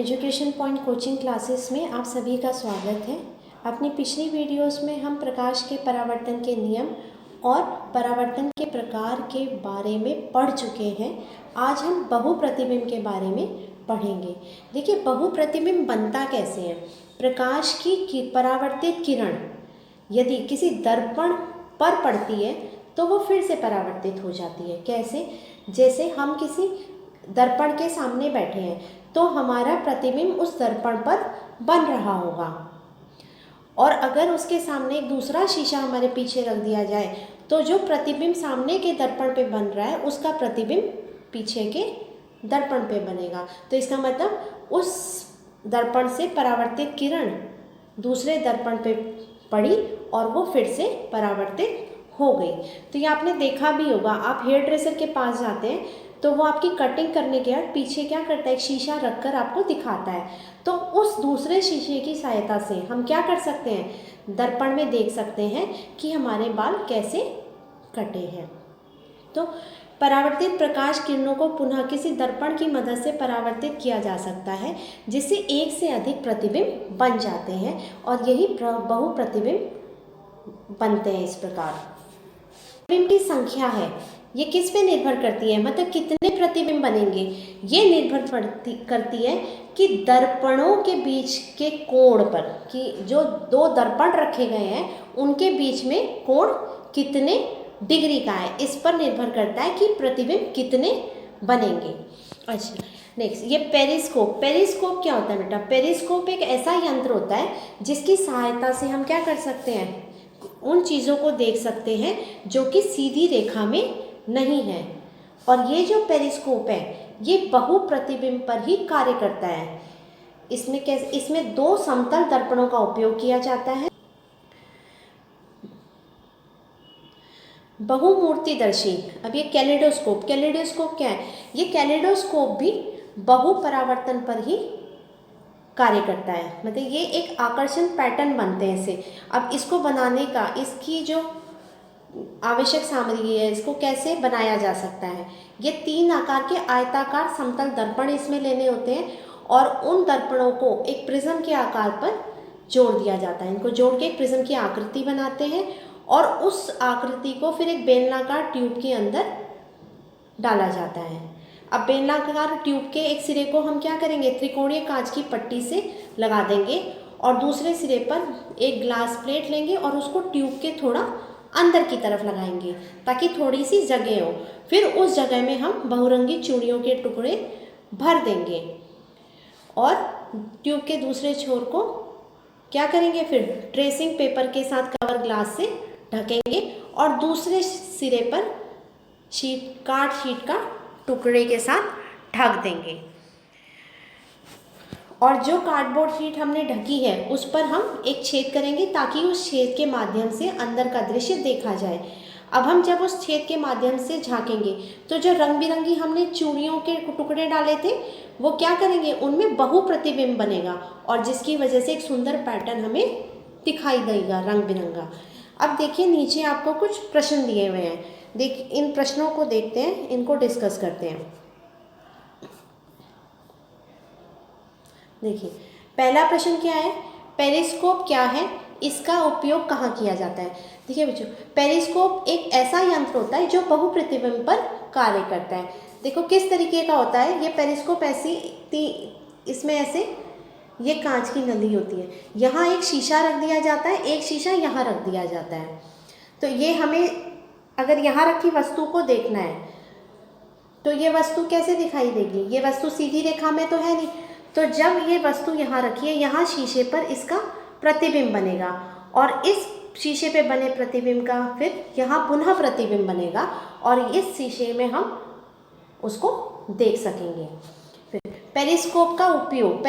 Education point coaching classes में आप सभी का स्वागत है। अपनी पिछली वीडियोस में हम प्रकाश के परावर्तन के नियम और परावर्तन के प्रकार के बारे में पढ़ चुके हैं। आज हम बहुप्रतिबिंब के बारे में पढ़ेंगे। देखिए, बहुप्रतिबिंब बनता कैसे है। प्रकाश की परावर्तित किरण यदि किसी दर्पण पर पड़ती है तो वो फिर से परावर्तित हो जाती है। कैसे? जैसे हम किसी दर्पण के सामने बैठे हैं तो हमारा प्रतिबिंब उस दर्पण पर बन रहा होगा, और अगर उसके सामने एक दूसरा शीशा हमारे पीछे रख दिया जाए तो जो प्रतिबिंब सामने के दर्पण पे बन रहा है उसका प्रतिबिंब पीछे के दर्पण पे बनेगा। तो इसका मतलब उस दर्पण से परावर्तित किरण दूसरे दर्पण पे पड़ी और वो फिर से परावर्तित हो गई। तो ये आपने देखा भी होगा, आप हेयर ड्रेसर के पास जाते हैं तो वो आपकी कटिंग करने के बाद पीछे क्या करता है, एक शीशा रखकर आपको दिखाता है। तो उस दूसरे शीशे की सहायता से हम क्या कर सकते हैं, दर्पण में देख सकते हैं कि हमारे बाल कैसे कटे हैं। तो परावर्तित प्रकाश किरणों को पुनः किसी दर्पण की मदद से परावर्तित किया जा सकता है, जिससे एक से अधिक प्रतिबिंब बन जाते हैं और यही बहुप्रतिबिंब बनते हैं। इस प्रकार प्रतिबिंब की संख्या है, ये किस पे निर्भर करती है, मतलब कितने प्रतिबिंब बनेंगे, ये निर्भर करती है कि दर्पणों के बीच के कोण पर, कि जो दो दर्पण रखे गए हैं उनके बीच में कोण कितने डिग्री का है, इस पर निर्भर करता है कि प्रतिबिंब कितने बनेंगे। अच्छा, नेक्स्ट ये पेरिस्कोप। पेरिस्कोप क्या होता है बेटा? पेरिस्कोप एक ऐसा यंत्र होता है जिसकी सहायता से हम क्या कर सकते हैं, उन चीज़ों को देख सकते हैं जो कि सीधी रेखा में नहीं है। और ये जो पेरिस्कोप है ये बहुप्रतिबिंब पर ही कार्य करता है। इसमें दो समतल दर्पणों का उपयोग किया जाता है। बहुमूर्तिदर्शी। अब ये कैलेडोस्कोप क्या है? ये कैलेडोस्कोप भी बहुपरावर्तन पर ही कार्य करता है, मतलब ये एक आकर्षण पैटर्न बनते हैं इसे। अब इसको बनाने का, इसकी जो आवश्यक सामग्री है, इसको कैसे बनाया जा सकता है। ये 3 आकार के आयताकार समतल दर्पण इसमें लेने होते हैं और उन दर्पणों को एक प्रिज्म के आकार पर जोड़ दिया जाता है। इनको जोड़ के एक प्रिज्म की आकृति बनाते हैं और उस आकृति को फिर एक बेलनाकार ट्यूब के अंदर डाला जाता है। अब बेलनाकार ट्यूब के एक सिरे को हम क्या करेंगे, त्रिकोणीय कांच की पट्टी से लगा देंगे और दूसरे सिरे पर एक ग्लास प्लेट लेंगे और उसको ट्यूब के थोड़ा अंदर की तरफ लगाएंगे ताकि थोड़ी सी जगह हो। फिर उस जगह में हम बहुरंगी चूड़ियों के टुकड़े भर देंगे और ट्यूब के दूसरे छोर को क्या करेंगे, फिर ट्रेसिंग पेपर के साथ कवर ग्लास से ढकेंगे और दूसरे सिरे पर कार्ड शीट का टुकड़े के साथ ढक देंगे। और जो कार्डबोर्ड शीट हमने ढकी है उस पर हम एक छेद करेंगे ताकि उस छेद के माध्यम से अंदर का दृश्य देखा जाए। अब हम जब उस छेद के माध्यम से झांकेंगे तो जो रंग बिरंगी हमने चूड़ियों के टुकड़े डाले थे वो क्या करेंगे, उनमें बहुप्रतिबिंब बनेगा और जिसकी वजह से एक सुंदर पैटर्न हमें दिखाई देगा रंग बिरंगा। अब देखिए, नीचे आपको कुछ प्रश्न दिए हुए हैं। इन प्रश्नों को देखते हैं, इनको डिस्कस करते हैं। देखिए, पहला प्रश्न क्या है, पेरिस्कोप क्या है, इसका उपयोग कहाँ किया जाता है। देखिए बच्चों, पेरिस्कोप एक ऐसा यंत्र होता है जो बहुप्रतिबिंब पर कार्य करता है। देखो किस तरीके का होता है ये पेरिस्कोप। इसमें ऐसे ये कांच की नली होती है, यहाँ एक शीशा रख दिया जाता है, एक शीशा यहाँ रख दिया जाता है। तो ये हमें अगर यहाँ रखी वस्तु को देखना है तो ये वस्तु कैसे दिखाई देगी, ये वस्तु सीधी रेखा में तो है नहीं। तो जब ये वस्तु यहाँ रखी है, यहाँ शीशे पर इसका प्रतिबिंब बनेगा और इस शीशे पे बने प्रतिबिंब का फिर यहाँ पुनः प्रतिबिंब बनेगा और इस शीशे में हम उसको देख सकेंगे। फिर पेरिस्कोप का उपयोग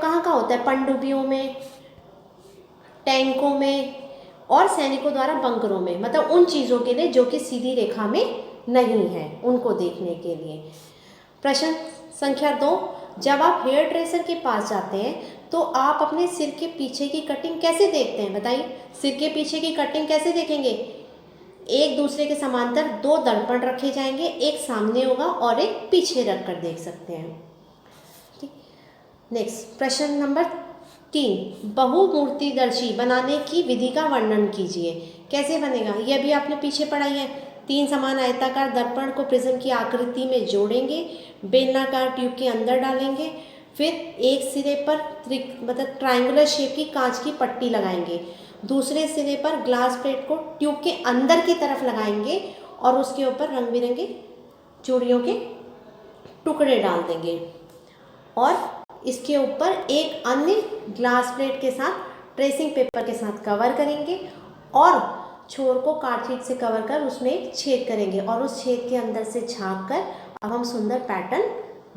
कहाँ कहाँ होता है, पनडुब्बियों में, टैंकों में और सैनिकों द्वारा बंकरों में, मतलब उन चीज़ों के लिए जो कि सीधी रेखा में नहीं है, उनको देखने के लिए। प्रश्न संख्या 2, जब आप हेयर ड्रेसर के पास जाते हैं तो आप अपने सिर के पीछे की कटिंग कैसे देखते हैं, बताइए। सिर के पीछे की कटिंग कैसे देखेंगे, एक दूसरे के समांतर 2 दर्पण रखे जाएंगे, एक सामने होगा और एक पीछे रख कर देख सकते हैं। ठीक, नेक्स्ट प्रश्न नंबर 3, बहुमूर्तिदर्शी बनाने की विधि का वर्णन कीजिए। कैसे बनेगा ये अभी आपने पीछे पढ़ाई है। 3 समान आयताकार दर्पण को प्रिज्म की आकृति में जोड़ेंगे, बेलनाकार ट्यूब के अंदर डालेंगे, फिर एक सिरे पर मतलब ट्रायंगुलर शेप की कांच की पट्टी लगाएंगे, दूसरे सिरे पर ग्लास प्लेट को ट्यूब के अंदर की तरफ लगाएंगे और उसके ऊपर रंग बिरंगे चूड़ियों के टुकड़े डाल देंगे और इसके ऊपर एक अन्य ग्लास प्लेट के साथ ट्रेसिंग पेपर के साथ कवर करेंगे और छोर को कार्डशीट से कवर कर उसमें एक छेद करेंगे और उस छेद के अंदर से झाँक कर अब हम सुंदर पैटर्न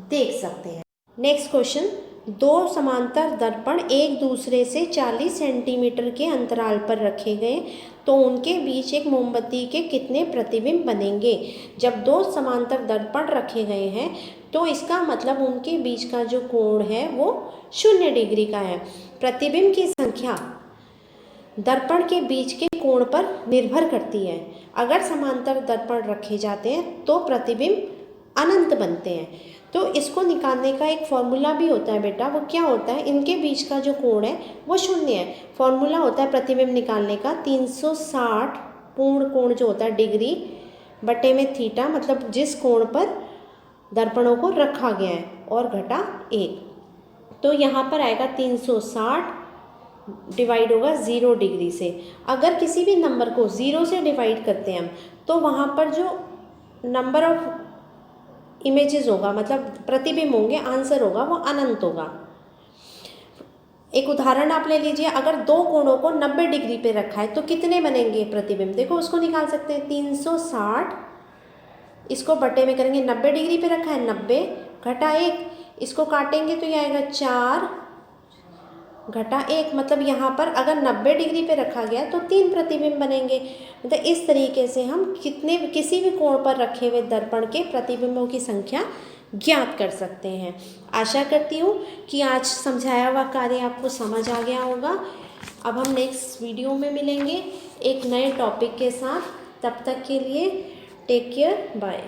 देख सकते हैं। नेक्स्ट क्वेश्चन, 2 समांतर दर्पण एक दूसरे से 40 सेंटीमीटर के अंतराल पर रखे गए तो उनके बीच एक मोमबत्ती के कितने प्रतिबिंब बनेंगे। जब 2 समांतर दर्पण रखे गए हैं तो इसका मतलब उनके बीच का जो कोण है वो 0 डिग्री का है। प्रतिबिंब की संख्या दर्पण के बीच के कोण पर निर्भर करती है। अगर समांतर दर्पण रखे जाते हैं तो प्रतिबिंब अनंत बनते हैं। तो इसको निकालने का एक फॉर्मूला भी होता है बेटा, वो क्या होता है, इनके बीच का जो कोण है वो 0 है। फॉर्मूला होता है प्रतिबिंब निकालने का 360 पूर्ण कोण जो होता है डिग्री बटे में थीटा, मतलब जिस कोण पर दर्पणों को रखा गया है, और घटा 1। तो यहाँ पर आएगा 360 डिवाइड होगा 0 डिग्री से। अगर किसी भी नंबर को 0 से डिवाइड करते हैं हम तो वहाँ पर जो नंबर ऑफ इमेजेस होगा, मतलब प्रतिबिंब होंगे, आंसर होगा वो अनंत होगा। एक उदाहरण आप ले लीजिए, अगर 2 कोणों को 90 डिग्री पे रखा है तो कितने बनेंगे प्रतिबिंब, देखो उसको निकाल सकते हैं। 360 इसको बटे में करेंगे, 90 डिग्री पे रखा है 90 घटा 1, इसको काटेंगे तो ये आएगा 4 घटा 1, मतलब यहाँ पर अगर 90 डिग्री पे रखा गया तो 3 प्रतिबिंब बनेंगे। मतलब इस तरीके से हम किसी भी कोण पर रखे हुए दर्पण के प्रतिबिंबों की संख्या ज्ञात कर सकते हैं। आशा करती हूँ कि आज समझाया हुआ कार्य आपको समझ आ गया होगा। अब हम नेक्स्ट वीडियो में मिलेंगे एक नए टॉपिक के साथ। तब तक के लिए टेक केयर, बाय।